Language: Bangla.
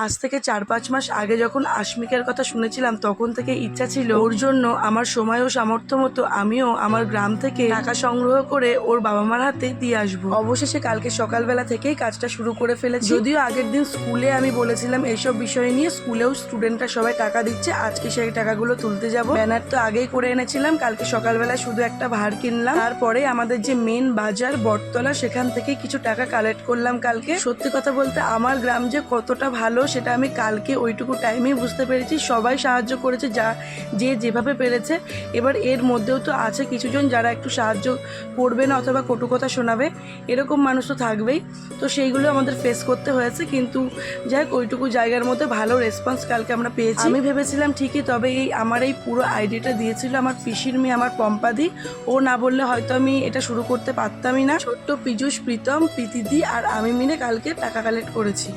আজ থেকে 4-5 মাস আগে যখন আশমিকের কথা শুনেছিলাম তখন থেকে ইচ্ছা ছিল ওর জন্য আমার সময় ও সামর্থ্য মতো আমিও আমার গ্রাম থেকে টাকা সংগ্রহ করে ওর বাবা মার হাতে দিয়ে আসবো। অবশেষে কালকে সকালবেলা থেকেই কাজটা শুরু করে ফেলেছি। যদিও আগের দিন স্কুলে আমি বলেছিলাম এইসব বিষয় নিয়ে, স্কুলেও স্টুডেন্টরা সবাই টাকা দিচ্ছে, আজকে সেই টাকাগুলো তুলতে যাব। ব্যানার তো আগেই করে এনেছিলাম, কালকে সকালবেলা শুধু একটা ভার কিনলাম। তারপরে আমাদের যে মেন বাজার বটতলা, সেখান থেকে কিছু টাকা কালেক্ট করলাম কালকে। সত্যি কথা বলতে আমার গ্রাম যে কতটা ভালো সেটা আমি কালকে ওইটুকু টাইমেই বুঝতে পেরেছি। সবাই সাহায্য করেছে, যে যেভাবে পেরেছে। এবার এর মধ্যেও তো আছে কিছুজন যারা একটু সাহায্য করবে না অথবা কটু কথা শোনাবে, এরকম মানুষ তো থাকবেই। তো সেইগুলো আমাদের ফেস করতে হয়েছে, কিন্তু যাই হোক ওইটুকু জায়গার মধ্যে ভালো রেসপন্স কালকে আমরা পেয়েছি। আমি ভেবেছিলাম ঠিকই, তবে আমার এই পুরো আইডিয়াটা দিয়েছিল আমার পিসির মেয়ে, আমার পম্পাদি। ও না বললে হয়তো আমি এটা শুরু করতে পারতামই না। ছোট্ট পীযূষ, প্রীতম, প্রীতিদি আর আমি মিলে কালকে টাকা কালেক্ট করেছি।